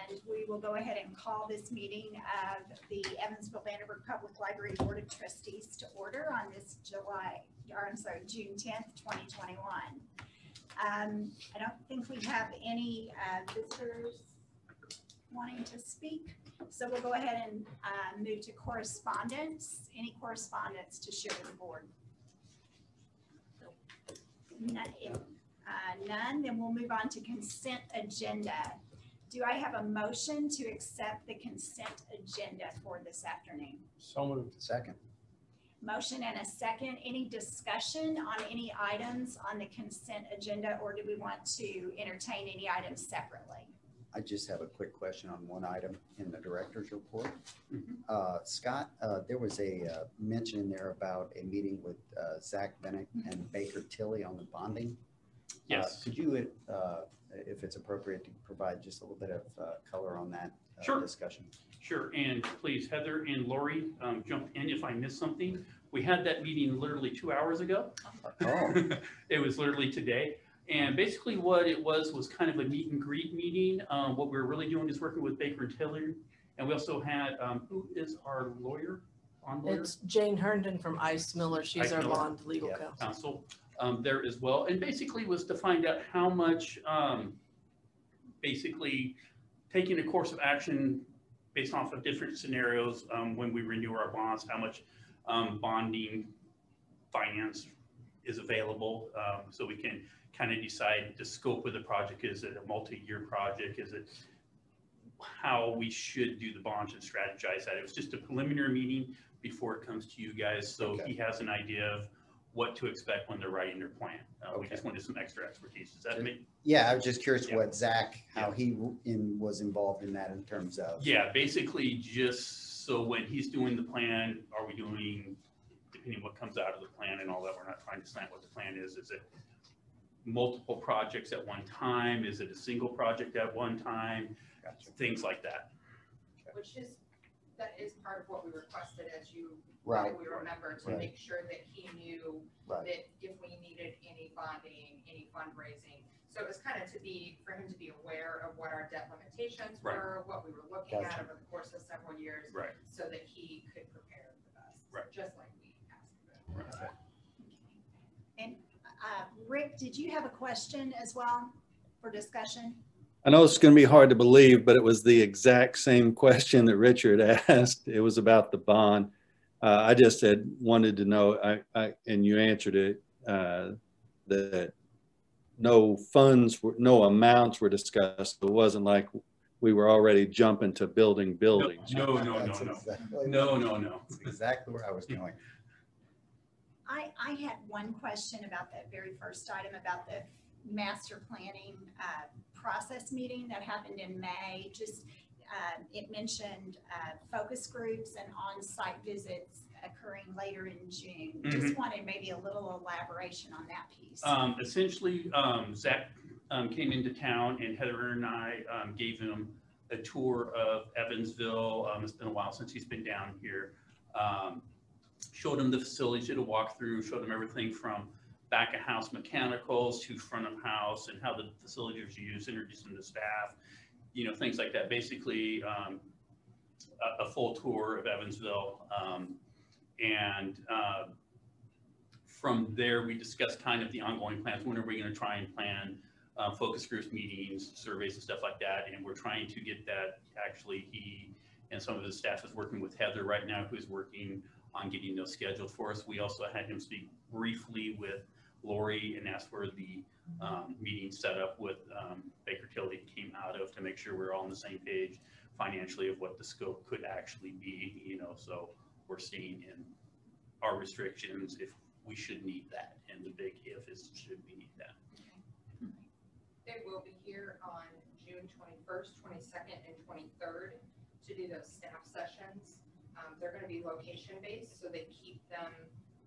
And we will go ahead and call this meeting of the Evansville Vanderburgh Public Library Board of Trustees to order on this June 10th, 2021. I don't think we have any visitors wanting to speak. So we'll go ahead and move to correspondence. Any correspondence to share with the board? None. Then we'll move on to consent agenda. Do I have a motion to accept the consent agenda for this afternoon? So moved. Second. Motion and a second. Any discussion on any items on the consent agenda, or do we want to entertain any items separately? I just have a quick question on one item in the director's report. Scott, there was a mention in there about a meeting with Zach Bennett and Baker Tilly on the bonding. Yes. Could you, if it's appropriate, to provide just a little bit of color on that Sure. discussion? Sure, and please, Heather and Lori, jump in if I missed something. We had that meeting literally 2 hours ago. Oh. It was literally today. And basically what it was kind of a meet and greet meeting. What we're really doing is working with Baker and Tilly. And we also had, who is our lawyer? Bond lawyer? It's Jane Herndon from Ice Miller. She's Ice our Miller. bond legal Yeah. counsel. There as well. And basically was to find out how much, basically taking a course of action based off of different scenarios when we renew our bonds, how much bonding finance is available, so we can kind of decide the scope of the project. Is it a multi-year project? Is it how we should do the bonds and strategize that? It was just a preliminary meeting before it comes to you guys, so Okay. he has an idea of what to expect when they're writing their plan. We Okay. just wanted some extra expertise. Does that make? Yeah, I was just curious Yeah. what Zach, how he was involved in that in terms of. Yeah, basically just so when he's doing the plan, are we doing, depending what comes out of the plan and all that, we're not trying to slant what the plan is. Is it multiple projects at one time? Is it a single project at one time? Gotcha. Things like that. That is part of what we requested, as you Right. probably remember, to Right. make sure that he knew Right. that if we needed any bonding, any fundraising. So it was kind of for him to be aware of what our debt limitations Right. were, what we were looking Gotcha. at over the course of several years, Right. so that he could prepare with us, Right. just like we asked him. Right. And Rick, did you have a question as well for discussion? I know it's going to be hard to believe, but it was the exact same question that Richard asked. It was about the bond. I just had wanted to know, and you answered it, that no funds, no amounts were discussed. It wasn't like we were already jumping to building buildings. No. That's exactly- No. That's exactly where I was going. I had one question about that very first item about the master planning process meeting that happened in May. Just it mentioned focus groups and on-site visits occurring later in June. Just wanted maybe a little elaboration on that piece. Essentially, Zach came into town and Heather and I gave him a tour of Evansville. It's been a while since he's been down here. Showed him the facilities, did a walkthrough, showed him everything from back of house mechanicals to front of house and how the facilities are used, introduced them to staff, things like that. Basically, a full tour of Evansville. From there, we discussed kind of the ongoing plans. When are we going to try and plan focus groups, meetings, surveys, and stuff like that? And we're trying to get that. Actually, he and some of his staff is working with Heather right now, who's working on getting those scheduled for us. We also had him speak briefly with Lori and asked for the meeting set up with Baker Tilly came out of, to make sure we're all on the same page financially of what the scope could actually be, so we're staying in our restrictions if we should need that, and the big if is should we need that. They will be here on June 21st, 22nd, and 23rd to do those staff sessions. They're going to be location based, so they keep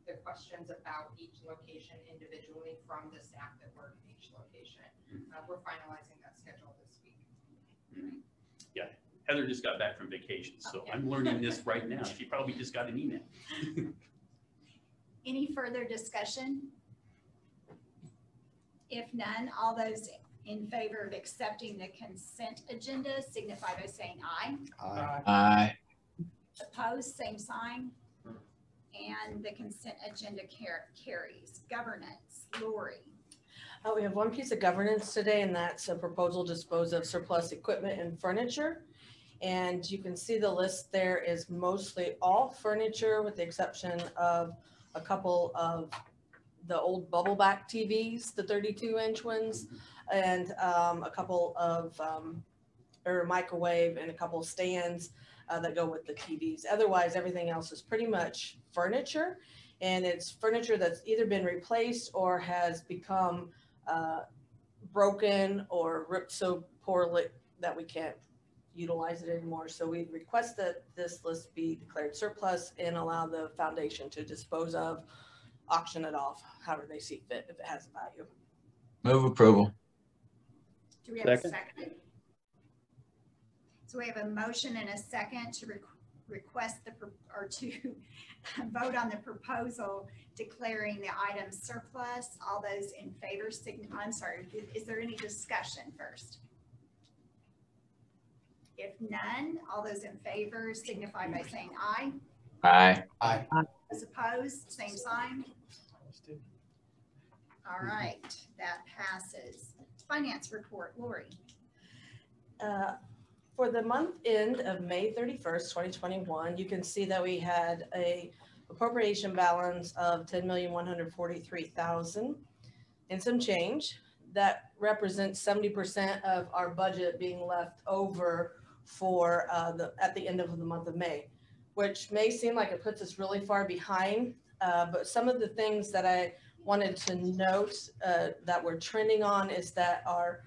the questions about each location individually from the staff that work in each location. We're finalizing that schedule this week. Yeah, Heather just got back from vacation, so Okay. I'm learning this right now. She probably just got an email. Any further discussion? If none, all those In favor of accepting the consent agenda, signify by saying aye. Aye. Aye. Opposed, same sign. And the consent agenda carries. Governance, Lori. We have one piece of governance today, and that's a proposal to dispose of surplus equipment and furniture. And you can see the list there is mostly all furniture with the exception of a couple of the old bubble back TVs, the 32-inch ones, and a couple of or microwave and a couple of stands that go with the TVs. Otherwise, everything else is pretty much furniture, and it's furniture that's either been replaced or has become broken or ripped so poorly that we can't utilize it anymore. So we request that this list be declared surplus and allow the foundation to dispose of, auction it off, however they see fit, if it has value. Move approval. Do we have a Second. second? So we have a motion and a second to request to vote on the proposal declaring the item surplus. All those in favor, I'm sorry, is there any discussion first? If none, all those in favor signify by saying aye. Aye. Aye. Those opposed, same sign. All right, that passes. Finance report, Lori. For the month end of May 31st, 2021, you can see that we had a appropriation balance of $10,143,000 and some change. That represents 70% of our budget being left over for at the end of the month of May, which may seem like it puts us really far behind, but some of the things that I wanted to note that we're trending on is that our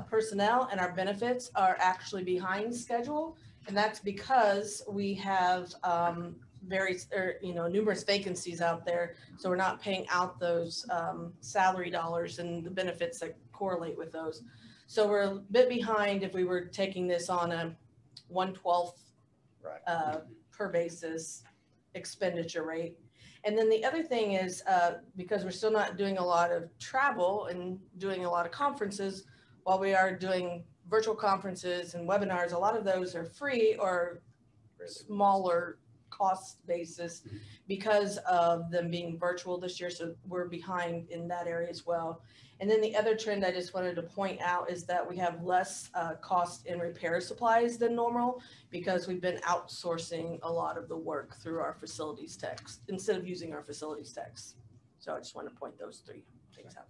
personnel and our benefits are actually behind schedule, and that's because we have numerous vacancies out there, so we're not paying out those salary dollars and the benefits that correlate with those. So we're a bit behind if we were taking this on a 1/12 Right. Per basis expenditure rate. And then the other thing is because we're still not doing a lot of travel and doing a lot of conferences, while we are doing virtual conferences and webinars, a lot of those are free or smaller cost basis because of them being virtual this year. So we're behind in that area as well. And then the other trend I just wanted to point out is that we have less cost in repair supplies than normal because we've been outsourcing a lot of the work through our facilities techs instead of using our facilities techs. So I just want to point those three things out.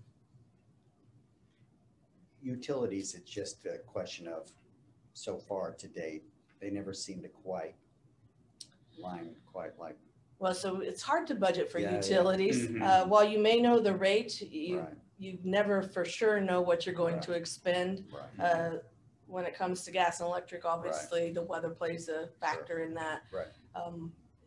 Utilities, it's just a question of, so far to date, they never seem to quite line quite like. Well, so it's hard to budget for Yeah, yeah. utilities. Mhm. While you may know the rate, Right. you never for sure know what you're going Right. to expend. Right. When it comes to gas and electric, obviously the weather plays a factor in that. Right.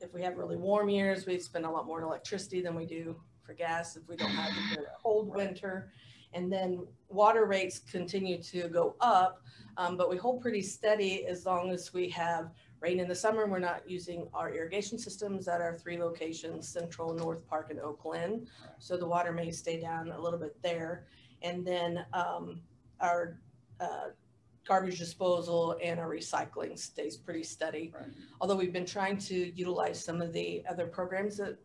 If we have really warm years, we spend a lot more on electricity than we do for gas. If we don't have a very cold winter, and then water rates continue to go up, but we hold pretty steady as long as we have rain in the summer. We're not using our irrigation systems at our 3 locations, Central, North Park, and Oak Glen. So the water may stay down a little bit there. And then our garbage disposal and our recycling stays pretty steady. Right. Although we've been trying to utilize some of the other programs that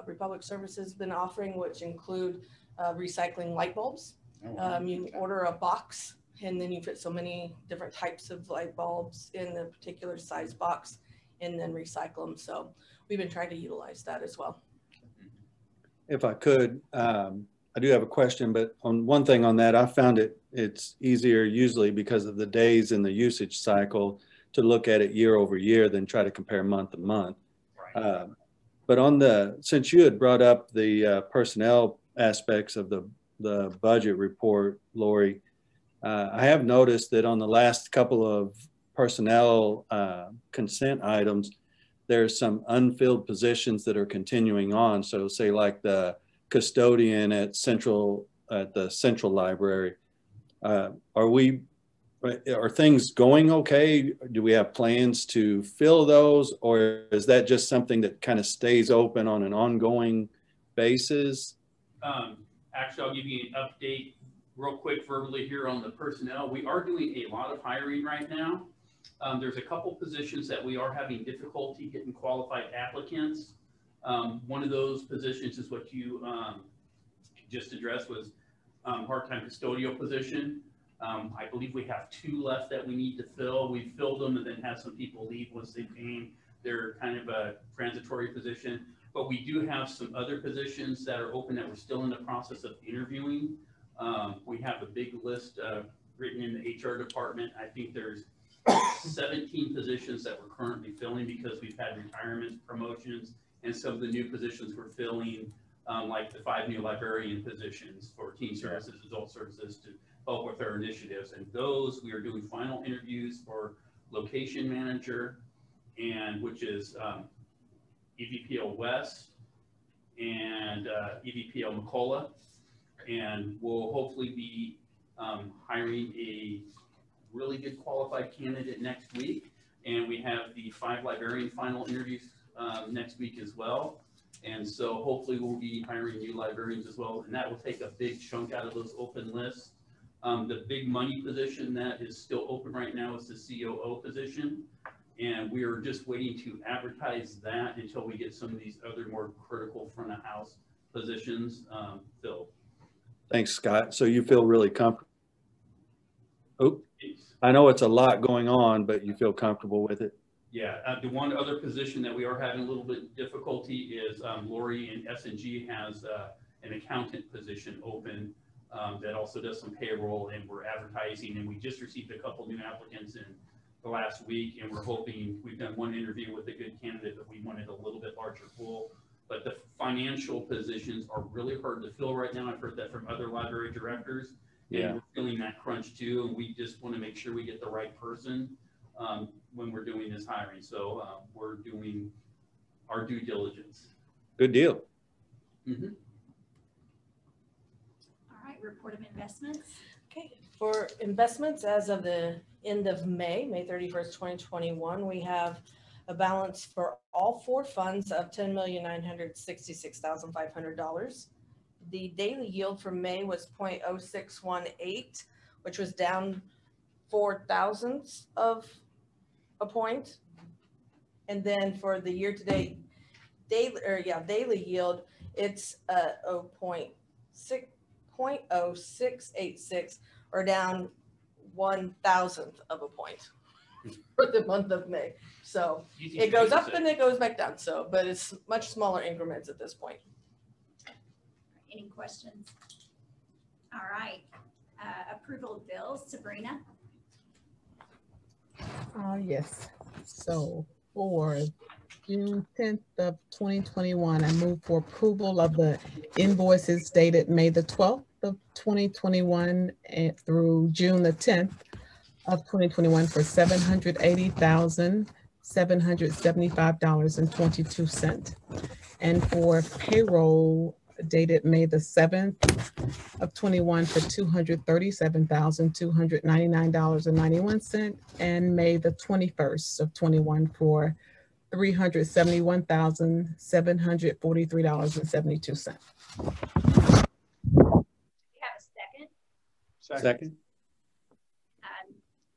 Republic Services has been offering, which include recycling light bulbs. Oh, wow. You Okay. order a box and then you fit so many different types of light bulbs in a particular size box and then recycle them. So we've been trying to utilize that as well. If I could, I do have a question, but on one thing on that, I found it's easier usually because of the days in the usage cycle to look at it year over year than try to compare month to month. Right. But since you had brought up the personnel aspects of the budget report, Lori, I have noticed that on the last couple of personnel consent items, there's some unfilled positions that are continuing on. So say like the custodian at the Central Library. Are things going okay? Do we have plans to fill those, or is that just something that kind of stays open on an ongoing basis? Actually, I'll give you an update. real quick verbally here on the personnel, we are doing a lot of hiring right now. There's a couple positions that we are having difficulty getting qualified applicants. One of those positions is what you just addressed, was part-time custodial position. I believe we have 2 left that we need to fill. We filled them and then had some people leave once they came. They're kind of a transitory position, but we do have some other positions that are open that we're still in the process of interviewing. We have a big list written in the HR department. I think there's 17 positions that we're currently filling because we've had retirements, promotions, and some of the new positions we're filling, like the 5 new librarian positions for teen services, adult services, to help with our initiatives. And those, we are doing final interviews for location manager, and which is EVPL West and EVPL McCullough. And we'll hopefully be hiring a really good qualified candidate next week. And we have the 5 librarian final interviews next week as well. And so hopefully we'll be hiring new librarians as well. And that will take a big chunk out of those open lists. The big money position that is still open right now is the COO position. And we are just waiting to advertise that until we get some of these other more critical front of house positions filled. Thanks, Scott. So you feel really comfortable? Oh, I know it's a lot going on, but you feel comfortable with it? Yeah, the one other position that we are having a little bit difficulty is Lori in S&G has an accountant position open that also does some payroll, and we're advertising, and we just received a couple new applicants in the last week, and we're hoping, we've done 1 interview with a good candidate, but we wanted a little bit larger pool. But the financial positions are really hard to fill right now. I've heard that from other library directors. Yeah. And we're feeling that crunch too, and we just want to make sure we get the right person when we're doing this hiring. So we're doing our due diligence. Good deal. Mm-hmm. All right, report of investments. Okay, for investments as of the end of May 31st, 2021, we have a balance for all 4 funds of $10,966,500. The daily yield for May was 0.0618, which was down 4 thousandths of a point. And then for the year-to-date daily yield, it's 0.0686, or down 1/1000th of a point for the month of May. So it goes up and it goes back down. So, but it's much smaller increments at this point. Any questions? All right, approval of bills, Sabrina. Yes. So for June 10th of 2021, I move for approval of the invoices dated May the 12th of 2021 and through June the 10th of 2021 for $780,775.22. And for payroll dated May the 7th of 21 for $237,299.91, and May the 21st of 21 for $371,743.72. We have a second. Second.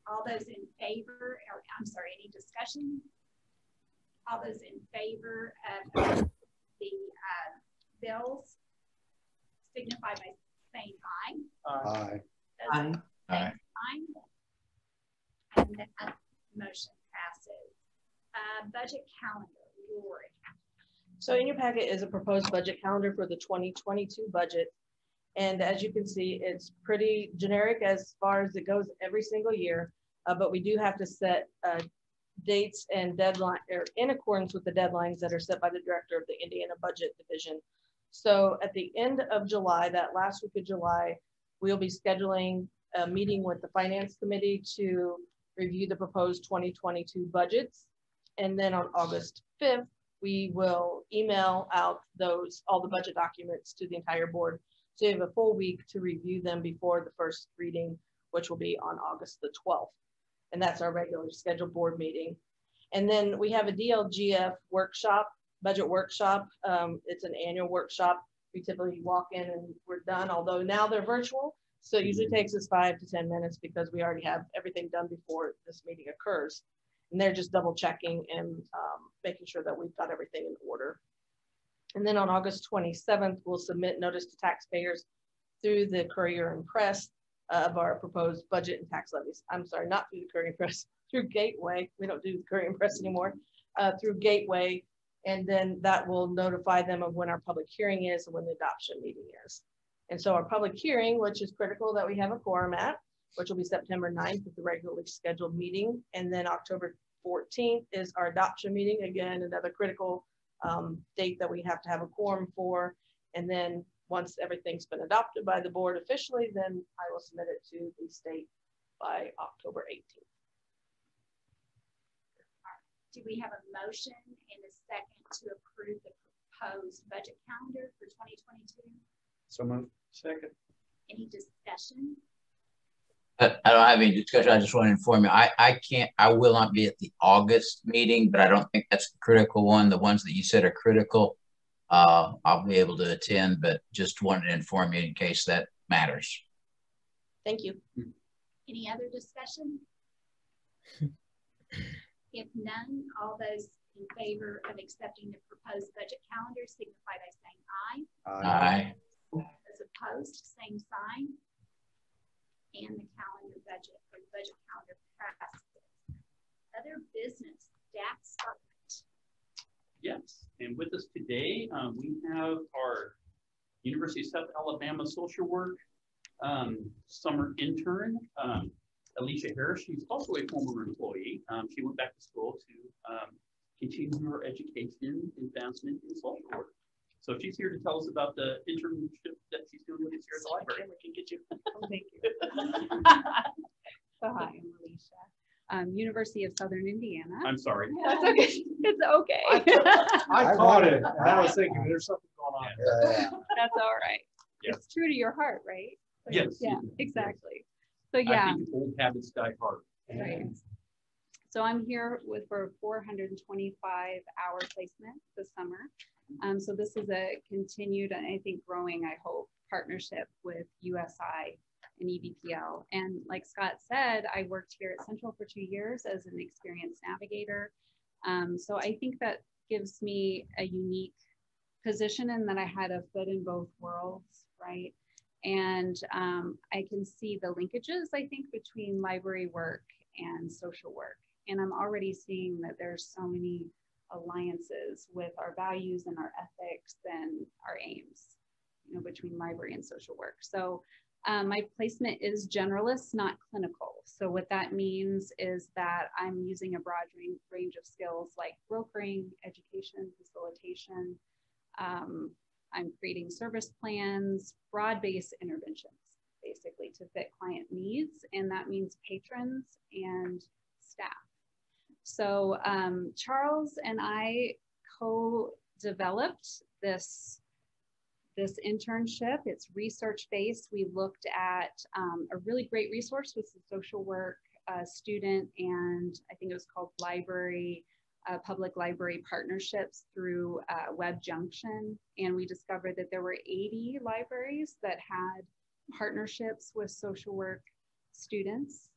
All those in favor, or I'm sorry, any discussion? All those in favor of the bills signify by saying aye. Aye. Those Aye. Aye. And that motion passes. Budget calendar, Lori. So in your packet is a proposed budget calendar for the 2022 budget. And as you can see, it's pretty generic as far as it goes every single year. But we do have to set dates and deadline, or in accordance with the deadlines that are set by the director of the Indiana Budget Division. So at the end of July, that last week of July, we'll be scheduling a meeting with the Finance Committee to review the proposed 2022 budgets. And then on August 5th, we will email out all the budget documents to the entire board. So you have a full week to review them before the first reading, which will be on August the 12th. And that's our regular scheduled board meeting. And then we have a DLGF workshop, budget workshop. It's an annual workshop. We typically walk in and we're done, although now they're virtual. So it usually takes us 5 to 10 minutes because we already have everything done before this meeting occurs. And they're just double checking and making sure that we've got everything in order. And then on August 27th, we'll submit notice to taxpayers through the Courier and Press of our proposed budget and tax levies. I'm sorry, not through the Courier and Press, through Gateway. We don't do the Courier and Press anymore. Through Gateway. And then that will notify them of when our public hearing is and when the adoption meeting is. And so our public hearing, which is critical that we have a quorum at, which will be September 9th at the regularly scheduled meeting. And then October 14th is our adoption meeting. Again, another critical date that we have to have a quorum for. And then once everything's been adopted by the board officially, then I will submit it to the state by October 18th. Do we have a motion and a second to approve the proposed budget calendar for 2022? So moved. Second. Any discussion? I don't have any discussion. I just want to inform you, I will not be at the August meeting, but I don't think that's the critical one. The ones that you said are critical, I'll be able to attend, but just wanted to inform you in case that matters. Thank you. Any other discussion? If none, all those in favor of accepting the proposed budget calendar signify by saying aye. Aye. Those opposed, same sign. And the calendar budget, or the budget calendar passes. Other business, staff spotlight. Yes, and with us today, we have our University of South Alabama social work summer intern, Alicia Harris. She's also a former employee. She went back to school to continue her education advancement in social work. So she's here to tell us about the internship that she's doing with us here at the library. We can get you. Oh, thank you. So hi, I'm Alicia. University of Southern Indiana. I'm sorry. That's okay. It's okay. I caught it, and I was thinking there's something going on here. That's all right. Yeah. It's true to your heart, right? Yes. Yeah, exactly. So I yeah. think old habits die hard. Right. So I'm here for a 425-hour placement this summer. So this is a continued, and I think growing, I hope, partnership with USI and EVPL. And like Scott said, I worked here at Central for 2 years as an experienced navigator. So I think that gives me a unique position in that I had a foot in both worlds, right? And I can see the linkages, I think, between library work and social work. And I'm already seeing that there's so many alliances with our values and our ethics and our aims, you know, between library and social work. So my placement is generalist, not clinical. So what that means is that I'm using a broad range of skills like brokering, education, facilitation. I'm creating service plans, broad-based interventions, basically to fit client needs. And that means patrons and staff. So Charles and I co-developed this internship. It's research-based. We looked at a really great resource with the social work student, and I think it was called Public Library Partnerships through Web Junction. And we discovered that there were 80 libraries that had partnerships with social work students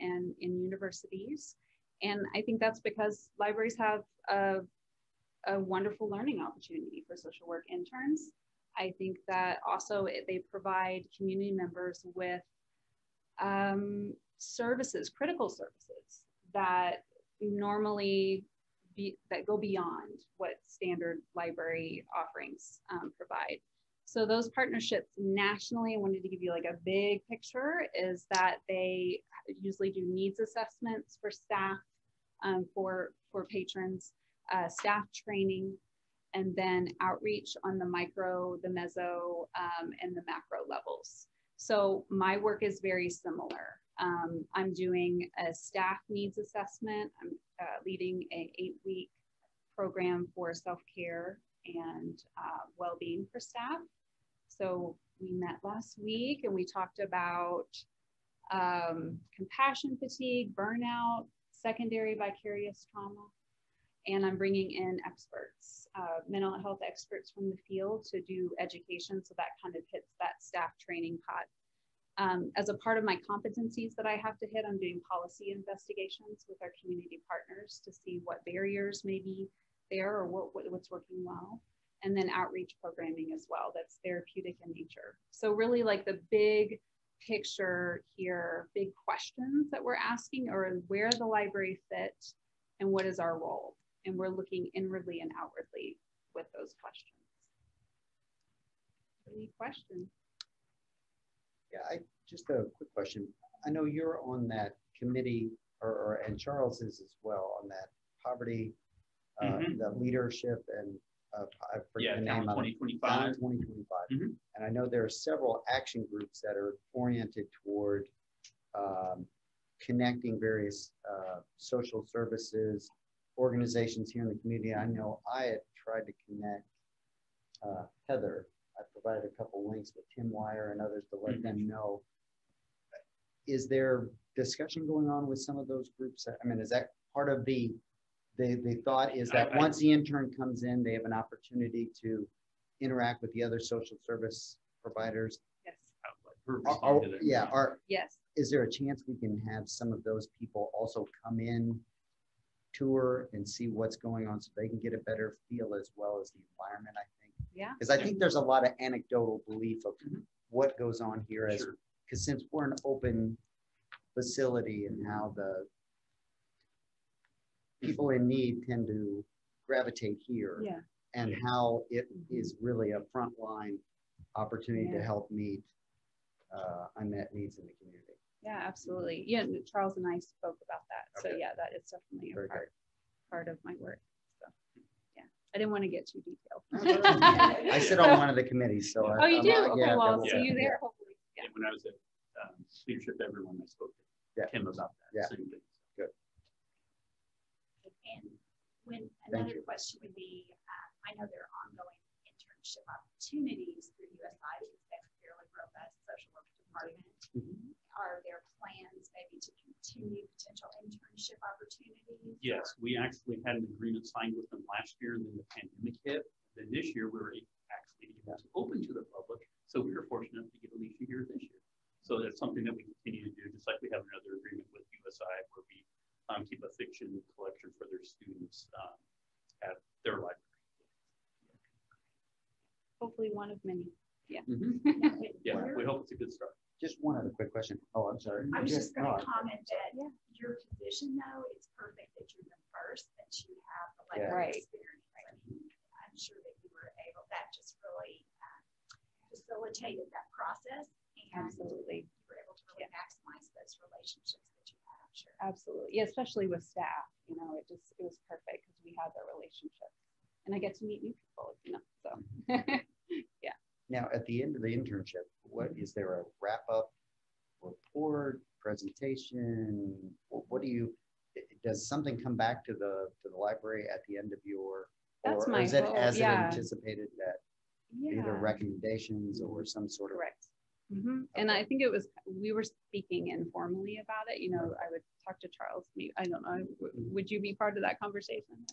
and in universities. And I think that's because libraries have a wonderful learning opportunity for social work interns. I think that also they provide community members with services, critical services that normally that go beyond what standard library offerings provide. So those partnerships nationally, I wanted to give you like a big picture, is that they usually do needs assessments for staff, for patrons, staff training, and then outreach on the micro, the meso, and the macro levels. So my work is very similar. I'm doing a staff needs assessment. I'm leading an 8-week program for self-care and well-being for staff. So we met last week and we talked about compassion fatigue, burnout, secondary vicarious trauma. And I'm bringing in experts, mental health experts from the field to do education. So that kind of hits that staff training pot. As a part of my competencies that I have to hit, I'm doing policy investigations with our community partners to see what barriers may be there or what's working well. And then outreach programming as well, that's therapeutic in nature. So really like the big picture here, big questions that we're asking are where the library fits and what is our role? And we're looking inwardly and outwardly with those questions. Any questions? Yeah, just a quick question. I know you're on that committee, and Charles is as well, on that poverty, the leadership, and I forget the name of it. 2025. 2025. And I know there are several action groups that are oriented toward connecting various social services organizations here in the community. I know I had tried to connect Heather. I provided a couple links with Tim Wire and others to let them know. Is there discussion going on with some of those groups? I mean, is that part of the thought is that once the intern comes in, they have an opportunity to interact with the other social service providers? Yes. Yes. Is there a chance we can have some of those people also come in, tour, and see what's going on so they can get a better feel as well as the environment, I think? Yeah. Because I think there's a lot of anecdotal belief of what goes on here, as because since we're an open facility and how the people in need tend to gravitate here, and how it is really a frontline opportunity to help meet unmet needs in the community. Yeah, absolutely. Yeah, Charles and I spoke about that. So yeah, that is definitely a part of my work. So yeah, I didn't want to get too detailed. I sit on one of the committees, so. Oh, you do? Okay, well, I'll see you there, hopefully. Yeah, when I was at Leadership Everyone, I spoke to Tim about that. Same thing. Good. And when another question would be, I know there are ongoing internship opportunities through USI because they have a fairly robust social work department. Are there plans maybe to continue potential internship opportunities? Yes, we actually had an agreement signed with them last year, and then the pandemic hit. Then this year, we were actually able to open to the public. So we were fortunate enough to get Alicia here this year. So that's something that we continue to do, just like we have another agreement with USI where we keep a fiction collection for their students at their library. Hopefully one of many. Yeah. Yeah, we hope it's a good start. Just one other quick question. Oh, I'm sorry. I was just going to comment that your position, though, it's perfect that you're the first, that you have the library experience. I mean, I'm sure that you were able, that just really facilitated that process. And absolutely. You were able to really maximize those relationships that you had, I'm sure. Absolutely. Yeah, especially with staff, you know, it was perfect because we had the relationships. And I get to meet new people, you know, so yeah. Now, at the end of the internship, what is there a wrap-up report, presentation? What do you? Does something come back to the library at the end of your? That's or is it goal. as it anticipated that either Yeah. recommendations or some sort of? Correct. And I think we were speaking informally about it. You know, I would talk to Charles. I don't know. Would you be part of that conversation?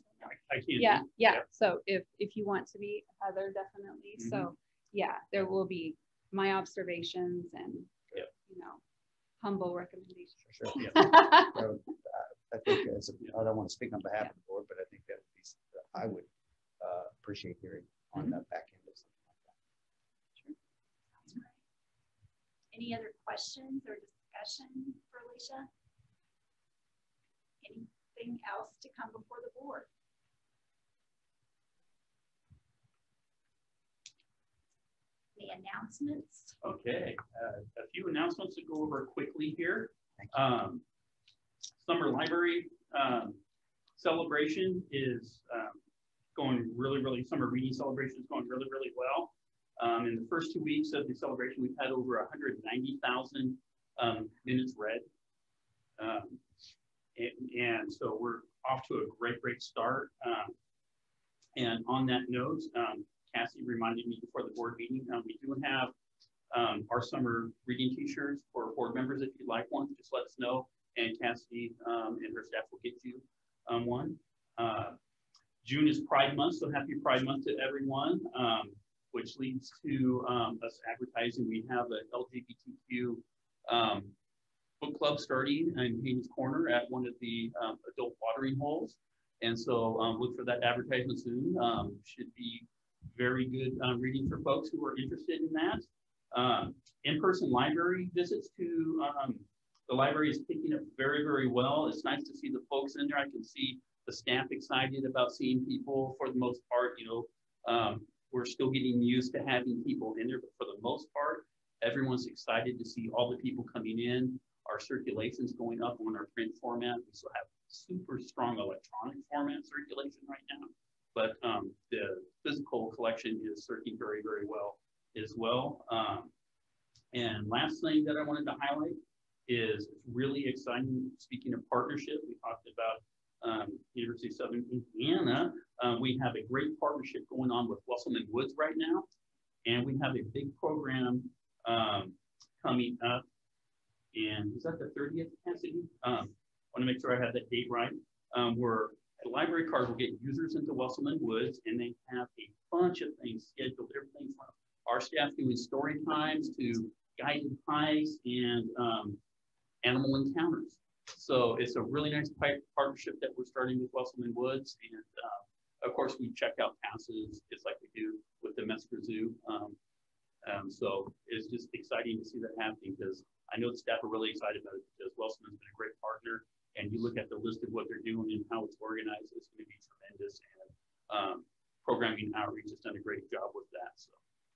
I can. Yeah. So if you want to be, Heather, definitely. So yeah, there will be my observations and you know, humble recommendations. Sure. I think I don't want to speak on behalf of the board, but I think that I would appreciate hearing on the back end of something like that. Sure. Sounds great. Any other questions or discussion for Alicia? Anything else to come before the board? The announcements. Okay, a few announcements to go over quickly here. Summer Library celebration is going really, summer reading celebration is going really well. In the first 2 weeks of the celebration, we've had over 190,000 minutes read. And so we're off to a great start. And on that note, Cassie reminded me before the board meeting, we do have our summer reading t-shirts for board members. If you'd like one, just let us know. And Cassie and her staff will get you one. June is Pride Month, so happy Pride Month to everyone, which leads to us advertising. We have an LGBTQ club starting in Haynes Corner at one of the adult watering holes. And so look for that advertisement soon. Should be very good reading for folks who are interested in that. In-person library visits to the library is picking up very, very well. It's nice to see the folks in there. I can see the staff excited about seeing people. For the most part, you know, we're still getting used to having people in there, but for the most part, everyone's excited to see all the people coming in. Our circulation's going up on our print format. We still have super strong electronic format circulation right now, but the physical collection is circulating very, very well as well. And last thing that I wanted to highlight is really exciting. Speaking of partnership, we talked about University of Southern Indiana. We have a great partnership going on with Wesselman Woods right now, and we have a big program coming up. And is that the 30th, Cassidy? I want to make sure I have that date right. Where the library card will get users into Wesselman Woods, and they have a bunch of things scheduled. Everything from our staff doing story times to guided hikes and animal encounters. So it's a really nice partnership that we're starting with Wesselman Woods. And of course, we check out passes just like we do with the Mesker Zoo. So it's just exciting to see that happening, because I know the staff are really excited about it, because Wesselman's been a great partner. And you look at the list of what they're doing and how it's organized, it's going to be tremendous. And programming outreach has done a great job with that. So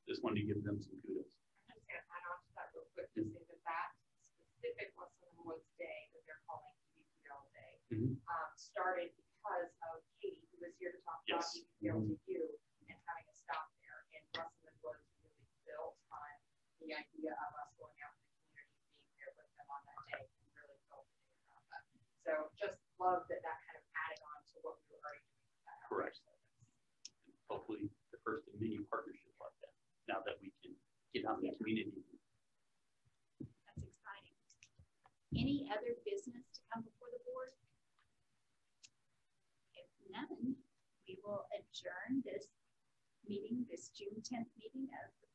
just wanted to give them some kudos. I'm just going to add on to that real quick to say that that specific Wesselman Woods Day that they're calling EVPL Day started because of Katie, who was here to talk about EVPL to you and having a stop there. And Wesselman Woods really built on the idea of us going out in the community, being there with them on that day, and really built it around that. So just love that that kind of added on to what we were already doing with that. Correct. Hopefully the first of many partnerships like that, now that we can get out in the community. That's exciting. Any other business to come before the board? If none, we will adjourn this meeting, this June 10th meeting of the